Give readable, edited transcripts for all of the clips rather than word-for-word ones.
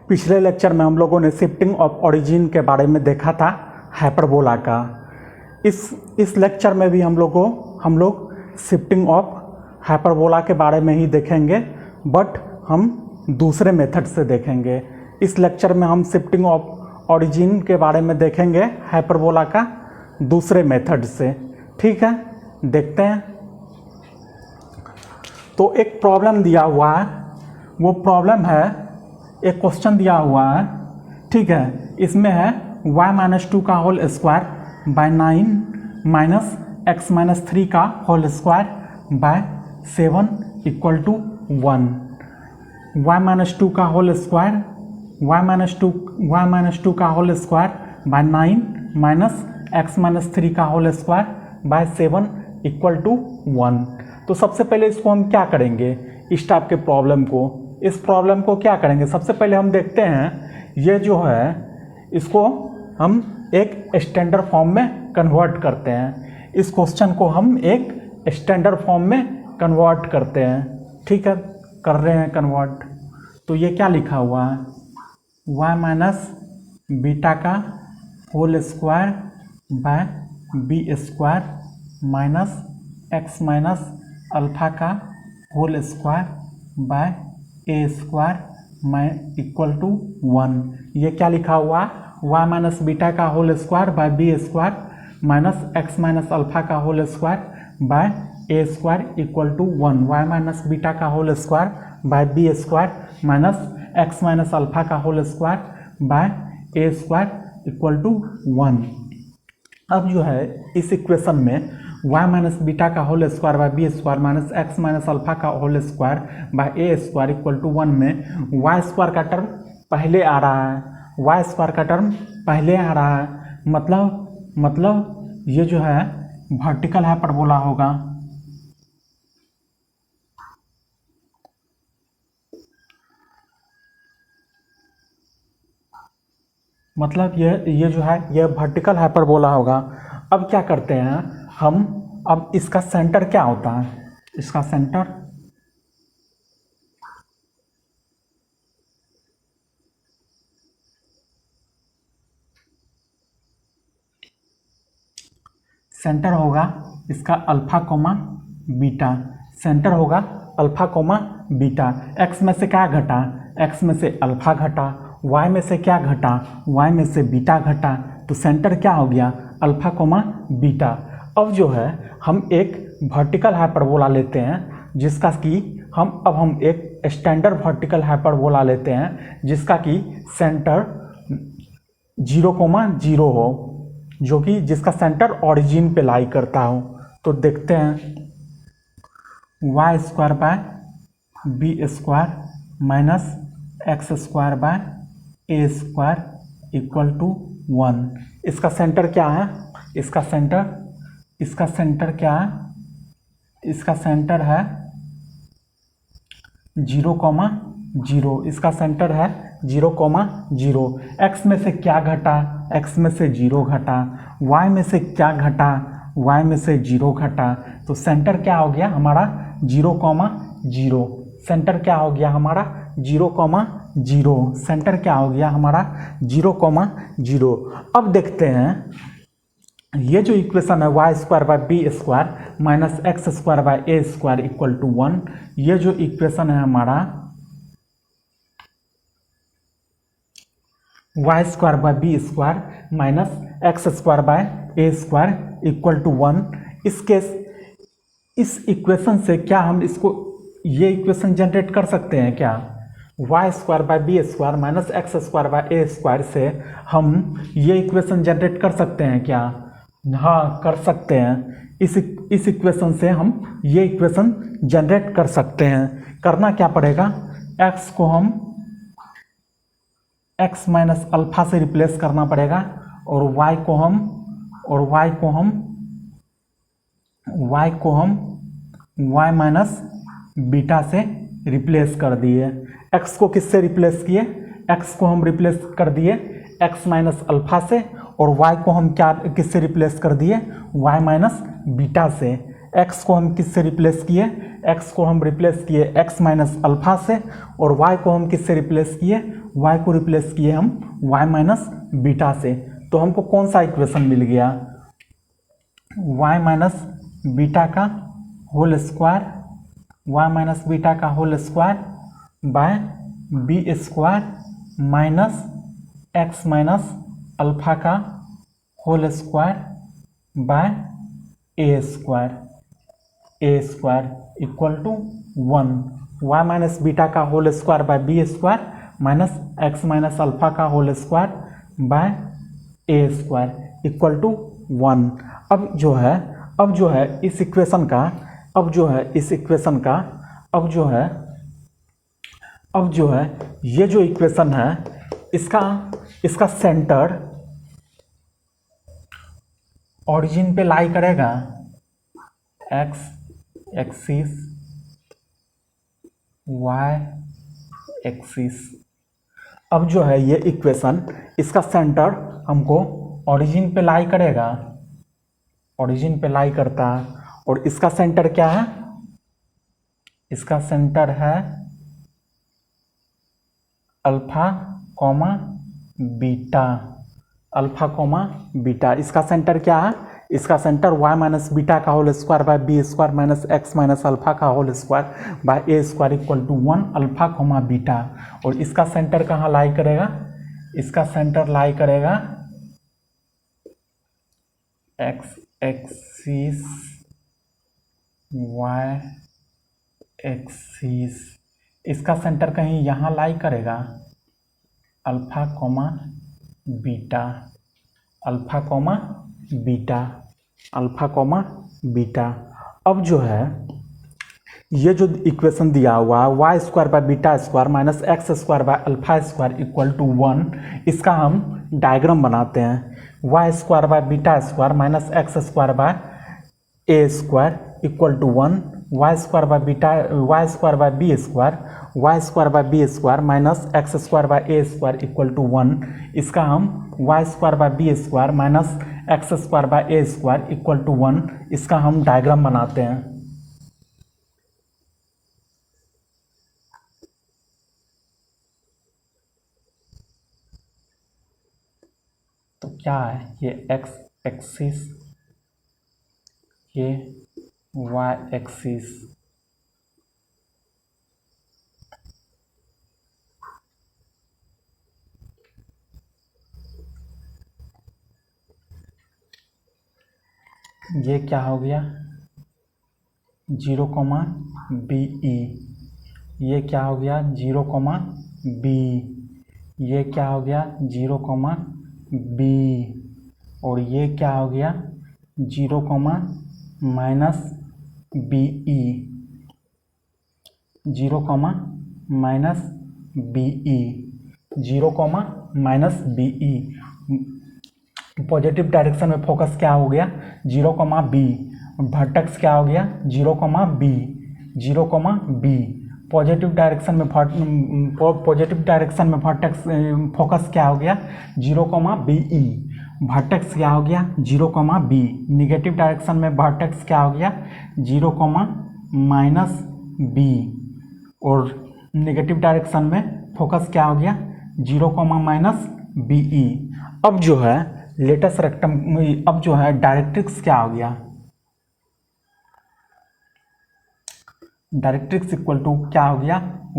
पिछले लेक्चर में हम लोगों ने शिफ्टिंग ऑफ ओरिजिन के बारे में देखा था हाइपरबोला का। इस लेक्चर में भी हम लोग शिफ्टिंग ऑफ हाइपरबोला के बारे में ही देखेंगे, बट हम दूसरे मेथड से देखेंगे। इस लेक्चर में हम शिफ्टिंग ऑफ ओरिजिन के बारे में देखेंगे हाइपरबोला का दूसरे मेथड से। ठीक है, देखते हैं। तो एक प्रॉब्लम दिया हुआ है, वो प्रॉब्लम है, एक क्वेश्चन दिया हुआ है। ठीक है, इसमें है y-2 का whole square by 9 minus x minus 3 का whole square by 7 equal to 1। y-2 का होल स्क्वायर y-2 का whole square by 9 minus x minus 3 का whole square by 7 equal to 1। तो सबसे पहले इसको हम क्या करेंगे, इस टाइप के प्रॉब्लम को, इस प्रॉब्लम को क्या करेंगे, सबसे पहले हम देखते हैं ये जो है इसको हम एक स्टैंडर्ड फॉर्म में कन्वर्ट करते हैं। इस क्वेश्चन को हम एक स्टैंडर्ड फॉर्म में कन्वर्ट करते हैं। ठीक है, कर रहे हैं कन्वर्ट। तो ये क्या लिखा हुआ है, y माइनस बीटा का whole square by B square minus x minus alpha का whole square by A square equal to 1। ये क्या लिखा हुआ, y माइनस बीटा का whole square by B square minus x minus alpha का whole square by A square equal to 1। y minus beta का whole square by B square minus x minus alpha का whole square by A square equal to 1। अब जो है इस equation में y minus beta का whole square by B square minus X minus alpha का whole square by A square equal to 1 में y square का टर्म पहले आ रहा है, y स्क्वायर का टर्म पहले आ रहा है, मतलब ये जो है वर्टिकल हाइपरबोला होगा। मतलब ये जो है ये वर्टिकल हाइपरबोला होगा। अब क्या करते हैं हम, अब इसका सेंटर क्या होता है, इसका सेंटर होगा इसका अल्फा कोमा बीटा, सेंटर होगा अल्फा कोमा बीटा। एक्स में से क्या घटा, एक्स में से अल्फा घटा, वाई में से क्या घटा, वाई में से बीटा घटा, तो सेंटर क्या हो गया, अल्फा कोमा बीटा। अब जो है हम एक वर्टिकल हाइपरबोला लेते हैं जिसका कि हम एक स्टैंडर्ड वर्टिकल हाइपरबोला लेते हैं जिसका कि सेंटर 0,0 हो, जो कि जिसका सेंटर ओरिजिन पे लाई करता हो। तो देखते हैं y square by B square minus X square by A square equal to 1। इसका सेंटर क्या है, इसका सेंटर क्या है, इसका सेंटर है 0,0। इसका सेंटर है 0,0। x में से क्या घटा, x में से 0 घटा, y में से क्या घटा, y में से 0 घटा, तो सेंटर क्या हो गया हमारा 0,0। सेंटर क्या हो गया हमारा 0,0। सेंटर क्या हो गया हमारा 0,0। अब देखते हैं ये जो इक्वेशन है y square by B square minus X square by A square equal to 1, ये जो इक्वेशन है हमारा y square by B square minus X square by A square equal to 1, इस इक्वेशन से क्या हम इसको ये इक्वेशन जनरेट कर सकते हैं क्या, y square by B square minus X square by A square से हम ये इक्वेशन जनरेट कर सकते हैं क्या, हाँ कर सकते हैं। इस इक्वेशन से हम ये इक्वेशन जनरेट कर सकते हैं। करना क्या पड़ेगा, x को हम x माइनस अल्फा से रिप्लेस करना पड़ेगा और y को हम y माइनस बीटा से रिप्लेस कर दिए। x को किससे रिप्लेस किए, x को हम रिप्लेस कर दिए x माइनस अल्फा से, और y को हम किससे रिप्लेस कर दिए, y माइनस बीटा से। x को हम किससे रिप्लेस किए, x को हम रिप्लेस किए x माइनस अल्फा से, और y को हम किससे रिप्लेस किए, y को रिप्लेस किए हम y माइनस बीटा से, तो हमको कौन सा इक्वेशन मिल गया, y माइनस बीटा का whole square, y minus beta का whole square by B square minus X minus alpha का whole square by A square equal to 1, y minus beta का whole square by B square minus X minus alpha का whole square by A square equal to 1। अब जो है इस equation का ये जो इक्वेशन है इसका सेंटर ओरिजिन पे लाई करेगा, एक्स एक्सिस वाई एक्सिस। अब जो है ये इक्वेशन, इसका सेंटर हमको ओरिजिन पे लाई करेगा, ओरिजिन पे लाई करता है, और इसका सेंटर क्या है, इसका सेंटर है alpha comma beta, alpha comma beta. इसका सेंटर क्या है, इसका सेंटर y माइनस बीटा का whole square by B square minus X minus alpha का whole square by A square equal to 1 alpha comma beta. और इसका centre कहाँ लाई करेगा, इसका सेंटर लाई करेगा एक्स एक्सिस वाई एक्सिस, इसका सेंटर कहीं यहाँ लाई करेगा alpha comma beta, alpha comma beta, alpha comma beta. अब जो है ये जो इक्वेशन दिया हुआ है Y square by beta square minus X square by alpha square equal to 1, इसका हम डायग्राम बनाते हैं। Y square by beta square minus X square by A square equal to 1, Y square by beta, Y square by B square, Y square by B square minus X square by A square equal to 1, इसका हम Y square by B square minus X square by A square equal to 1, इसका हम diagram बनाते हैं। तो क्या है, ये एक्स एक्सिस, ये वाई एक्सिस, ये क्या हो गया 0, बी ई, ये क्या हो गया 0, बी, ये क्या हो गया 0, बी, और ये क्या हो गया 0, minus B E, 0, minus B E, 0, minus B E. Positive direction में फोकस क्या हो गया 0, बी, वर्टेक्स क्या हो गया 0, बी, 0, बी। पॉजिटिव डायरेक्शन में वर्टेक्स फोकस क्या हो गया 0, बी ई, वर्टेक्स क्या हो गया 0, बी। निगेटिव डायरेक्शन में वर्टेक्स क्या हो गया 0, माइनस बी, और नेगेटिव डायरेक्शन में फोकस क्या हो गया 0, माइनस बी ई। अब जो है लेटेस्ट रेक्टम, अब जो है डायरेक्ट्रिक्स क्या हो गया, डायरेक्ट्रिक्स इक्वल टू क्या हो गया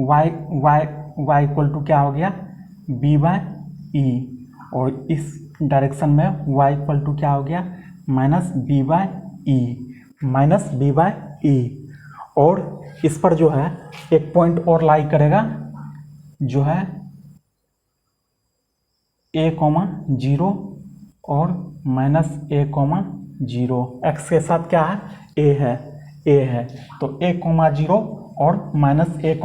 y इक्वल टू क्या हो गया b बाय ई, और इस डायरेक्शन में y इक्वल टू क्या हो गया माइनस b बाय ई, माइनस b बाय ई। और इस पर जो है एक पॉइंट और लाई करेगा जो है a, 0 और माइनस a, 0, x के साथ क्या है a है, तो a, 0 और माइनस a,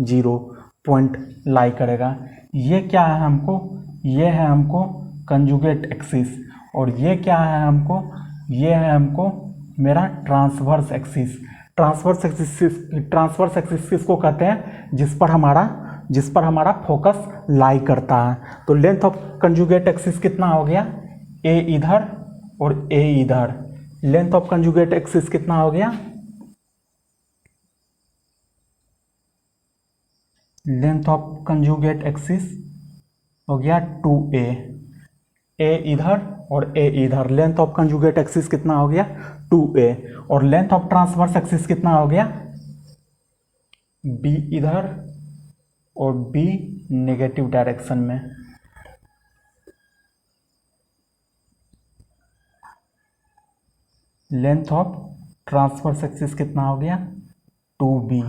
0 पॉइंट लाई करेगा। ये क्या है हमको, ये है हमको कंजुगेट एक्सिस, और ये क्या है हमको, ये है हमको मेरा ट्रांसवर्स एक्सिस। ट्रांसवर्स एक्सिस किसको कहते हैं, जिस पर हमारा फोकस लाई करता है। तो लेंथ ऑफ कंजुगेट एक्सिस कितना हो गया a इधर और a इधर, लेंथ ऑफ कंजुगेट एक्सिस कितना हो गया, लेंथ ऑफ कंजुगेट एक्सिस हो गया 2a, a इधर और a इधर। लेंथ ऑफ कंजुगेट एक्सिस कितना हो गया 2a, और लेंथ ऑफ ट्रांसवर्स एक्सिस कितना हो गया b इधर और b नेगेटिव डायरेक्शन में। लेंथ ऑफ ट्रांसवर्स एक्सिस कितना हो गया 2b।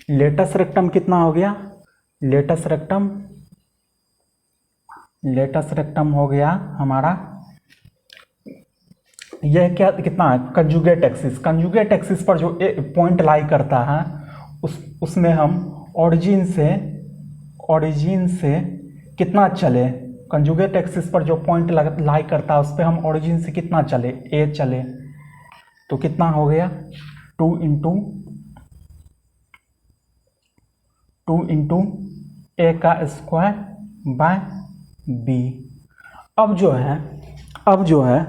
लेटस रेक्टम कितना हो गया, लेटस रेक्टम हो गया हमारा, यह क्या कितना है कंजुगेट एक्सिस। कंजुगेट एक्सिस पर जो पॉइंट लाई करता है उसमें हम ओरिजिन से कितना चले, कंजुगेट एक्सिस पर जो पॉइंट लाई करता है उस पर हम ओरिजिन से कितना चले a चले, तो कितना हो गया 2 इंटू a का स्क्वायर बाय b। अब जो है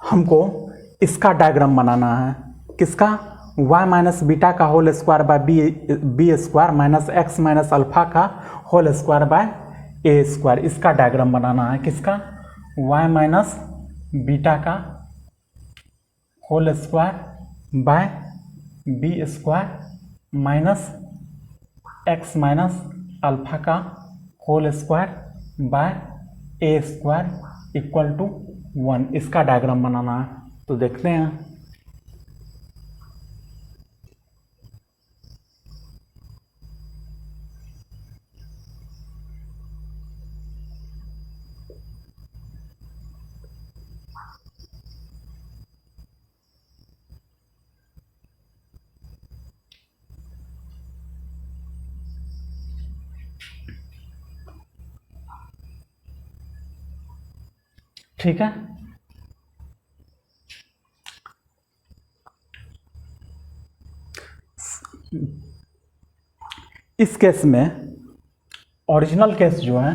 हमको इसका डायग्राम बनाना है, किसका y माइनस बीटा का whole square by B square minus X minus alpha का whole square by A square. इसका डायग्राम बनाना है, किसका y माइनस बीटा का whole square by B square minus X minus alpha का whole square by A square equal to 1। इसका diagram बनाना है, तो देखते हैं। ठीक है, इस केस में ओरिजिनल केस जो है,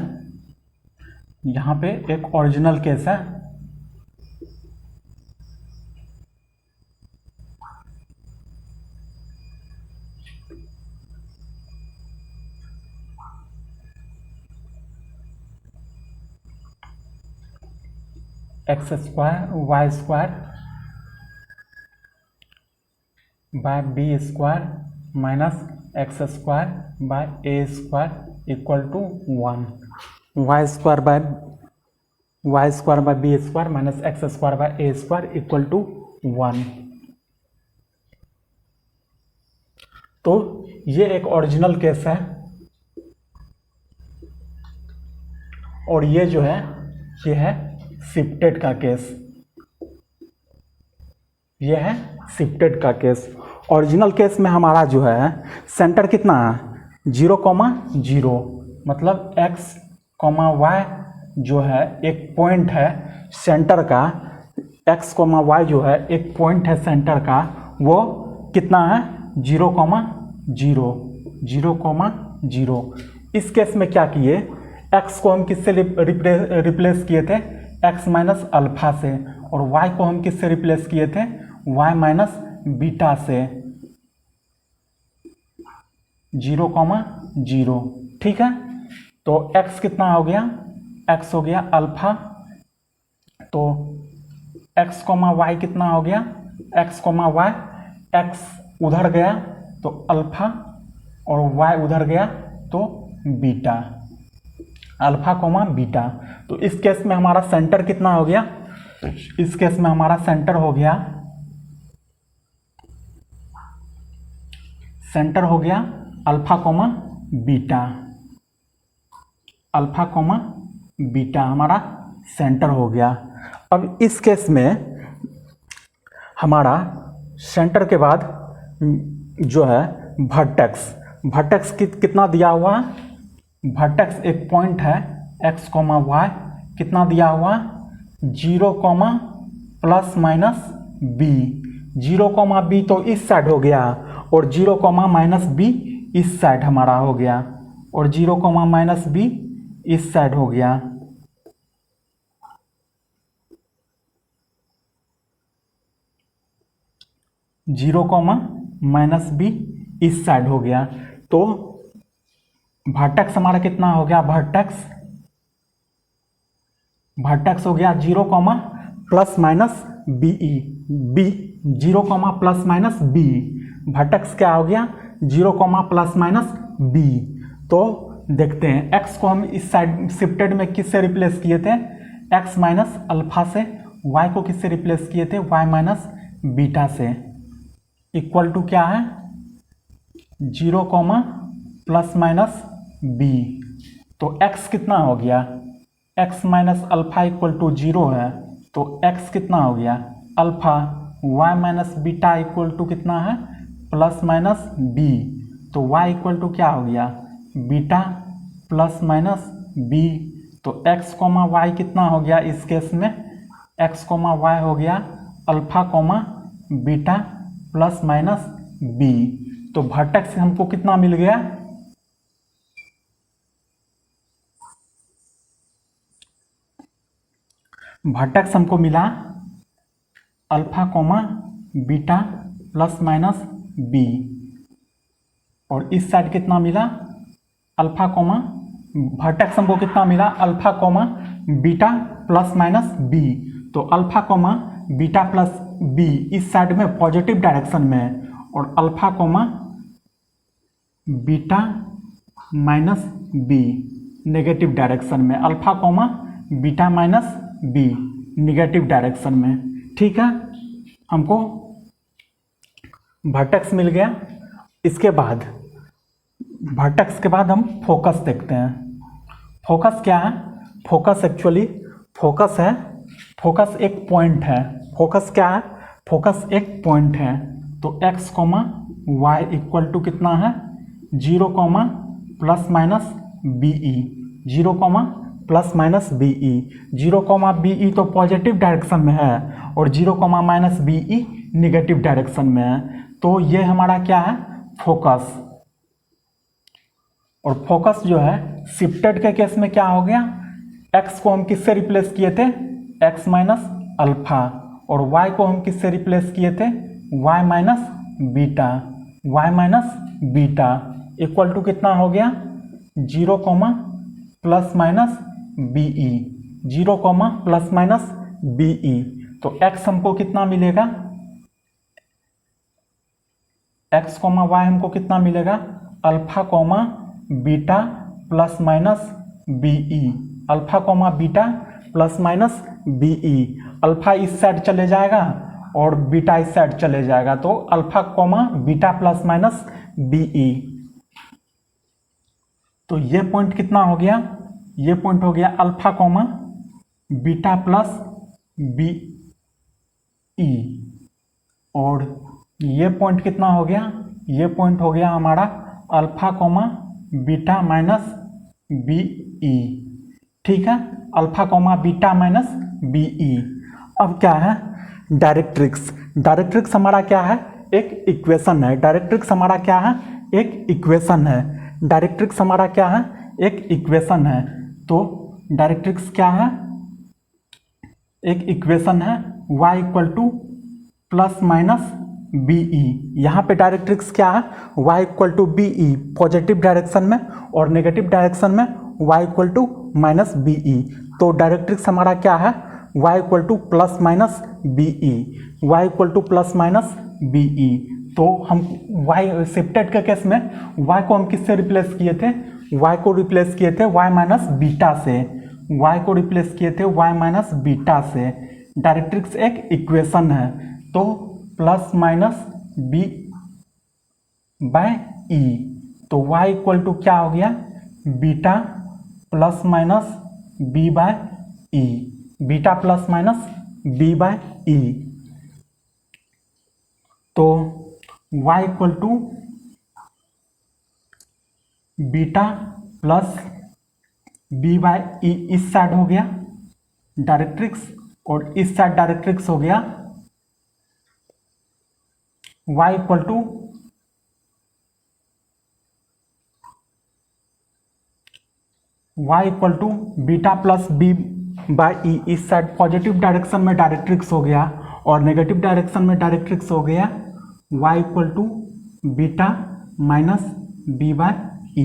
यहाँ पे एक ओरिजिनल केस है, X square Y square by B square minus X square by A square equal to 1। Y square by B square minus X square by A square equal to 1। तो ये एक original case है, और ये जो है ये है शिफ्टेड का केस, ये है शिफ्टेड का केस। ओरिजिनल केस में हमारा जो है सेंटर कितना है 0,0, मतलब x, y जो है एक पॉइंट है सेंटर का, x, y जो है एक पॉइंट है सेंटर का, वो कितना है 0,0। इस केस में क्या किए, x को हम किससे रिप्लेस किए थे x माइनस अल्फा से, और y को हम किससे रिप्लेस किए थे y माइनस बीटा से, 0,0। ठीक है, तो x कितना हो गया, x हो गया अल्फा, तो x, y कितना हो गया x, y, x उधर गया तो अल्फा और y उधर गया तो बीटा, अल्फा, बीटा। तो इस केस में हमारा सेंटर कितना हो गया, इस केस में हमारा सेंटर हो गया अल्फा, बीटा, अल्फा, बीटा हमारा सेंटर हो गया। अब इस केस में हमारा सेंटर के बाद जो है वर्टेक्स कितना दिया हुआ, वर्टेक्स एक पॉइंट है x, y कितना दिया हुआ 0, प्लस माइनस b। 0, b तो इस साइड हो गया, और 0, माइनस b इस साइड हमारा हो गया, और 0, माइनस b इस साइड हो गया। माइनस b इस साइड हो गया। तो वर्टेक्स हमारा कितना हो गया, वर्टेक्स वर्टेक्स हो गया 0 comma plus minus B E, B 0 comma plus minus B, vertex क्या हो गया 0 कॉमा प्लस माइनस बी। तो देखते हैं एक्स को हम इस साइड शिफ्टेड में किससे रिप्लेस किए थे, एक्स माइनस अल्फा से, वाई को किससे रिप्लेस किए थे, वाई माइनस बीटा से, इक्वल टू क्या है 0 कॉमा प्लस माइनस बी। तो x कितना हो गया, x minus alpha equal to 0 है, तो x कितना हो गया alpha, y minus beta equal to कितना है प्लस माइनस b, तो y इक्वल टू क्या हो गया बीटा प्लस माइनस b। तो x कोमा वाई कितना हो गया इस केस में, x कोमा वाई हो गया alpha comma beta plus minus b। तो वर्टेक्स हमको कितना मिल गया, वर्टेक्स हमको मिला alpha comma beta plus minus B, और इस साइड कितना मिला अल्फा कोमा, वर्टेक्स हमको कितना मिला alpha comma beta plus minus B. तो alpha comma beta plus B इस साइड में पॉजिटिव डायरेक्शन में है, और alpha comma beta minus B negative direction में, alpha comma beta minus B negative direction में। ठीक है, हमको वर्टेक्स मिल गया। इसके बाद वर्टेक्स के बाद हम फोकस देखते हैं। फोकस क्या है, फोकस एक्चुअली फोकस है, फोकस एक पॉइंट है, फोकस क्या है, फोकस एक पॉइंट है। तो x comma Y equal to कितना है 0 comma plus minus B E, 0 comma plus minus B E, 0 comma B E तो पॉजिटिव डायरेक्शन में है, और 0 comma minus B E negative direction में है। तो ये हमारा क्या है फोकस। और फोकस जो है शिफ्टेड के केस में क्या हो गया, x को हम किससे रिप्लेस किए थे x माइनस अल्फा, और y को हम किससे रिप्लेस किए थे y minus beta, y minus beta equal to कितना हो गया 0 comma plus minus B E, 0 comma plus minus B E. तो x हमको कितना मिलेगा, x कोमा y हमको कितना मिलेगा alpha comma beta plus minus B E, alpha comma beta plus minus B E. Alpha इस साइड चले जाएगा और बीटा इस साइड चले जाएगा, तो alpha comma beta plus minus B E. तो ये पॉइंट कितना हो गया, ये पॉइंट हो गया alpha comma beta plus B E, और ये पॉइंट कितना हो गया, ये पॉइंट हो गया हमारा alpha comma beta minus B E. ठीक है, alpha comma beta minus B E. अब क्या है डायरेक्ट्रिक्स, डायरेक्ट्रिक्स हमारा क्या है एक इक्वेशन है, डायरेक्ट्रिक्स हमारा क्या है एक इक्वेशन है, डायरेक्ट्रिक्स हमारा क्या है एक इक्वेशन है। तो डायरेक्ट्रिक्स क्या है एक इक्वेशन है y equal to plus minus B E. यहाँ पे डायरेक्ट्रिक्स क्या है y equal to B E positive direction में, और नेगेटिव डायरेक्शन में y equal to minus B E. तो डायरेक्ट्रिक्स हमारा क्या है y equal to plus minus B E, y equal to plus minus B E. तो हम y शिफ्टेड के केस में y को हम किससे रिप्लेस किए थे, y को रिप्लेस किए थे y माइनस बीटा से, y को रिप्लेस किए थे y माइनस बीटा से। डायरेक्ट्रिक्स एक इक्वेशन है, तो plus minus B by E, तो y इक्वल टू क्या हो गया beta plus minus B by E, beta plus minus B by E. तो y equal to beta plus B by E इस साइड हो गया डायरेक्ट्रिक्स, और इस साइड डायरेक्ट्रिक्स हो गया y equal to beta plus B by E, इस side positive direction में डायरेक्ट्रिक्स हो गया, और नेगेटिव डायरेक्शन में डायरेक्ट्रिक्स हो गया y equal to beta minus B by E,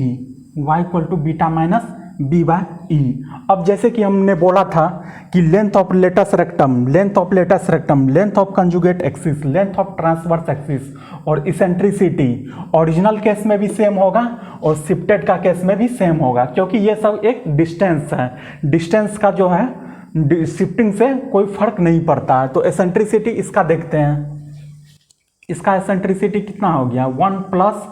y equal to beta minus B by E. अब जैसे कि हमने बोला था कि length of latus rectum, length of latus rectum, length of conjugate axis, length of transverse axis और eccentricity original case में भी सेम होगा और शिफ्टेड का केस में भी सेम होगा, क्योंकि ये सब एक डिस्टेंस है। डिस्टेंस का जो है शिफ्टिंग से कोई फर्क नहीं पड़ता है। तो एसेंट्रिसिटी इसका देखते हैं। इसका एसेंट्रिसिटी कितना हो गया, 1 प्लस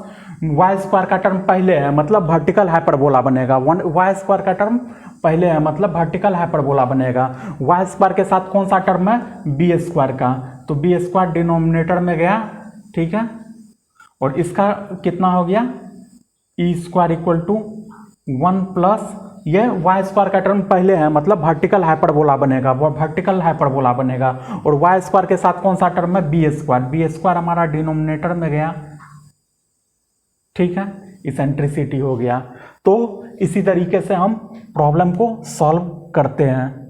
वाई स्क्वायर का टर्म पहले है मतलब वर्टिकल हाइपरबोला बनेगा। 1 वाई स्क्वायर का टर्म पहले है मतलब वर्टिकल हाइपरबोला बनेगा। वाई स्क्वायर के साथ कौन सा टर्म है, बी स्क्वायर का, तो बी स्क्वायर डिनोमिनेटर में गया, ठीक है। और इसका कितना हो गया, E square equal to 1 plus ये वाई स्क्वायर का टर्म पहले है मतलब वर्टिकल हाइपरबोला बनेगा, वो वर्टिकल हाइपरबोला बनेगा। और वाई स्क्वायर के साथ कौन सा टर्म है, बी स्क्वायर, बी स्क्वायर हमारा डिनोमिनेटर में गया, ठीक है। इसेंट्रिसिटी हो गया। तो इसी तरीके से हम प्रॉब्लम को सॉल्व करते हैं।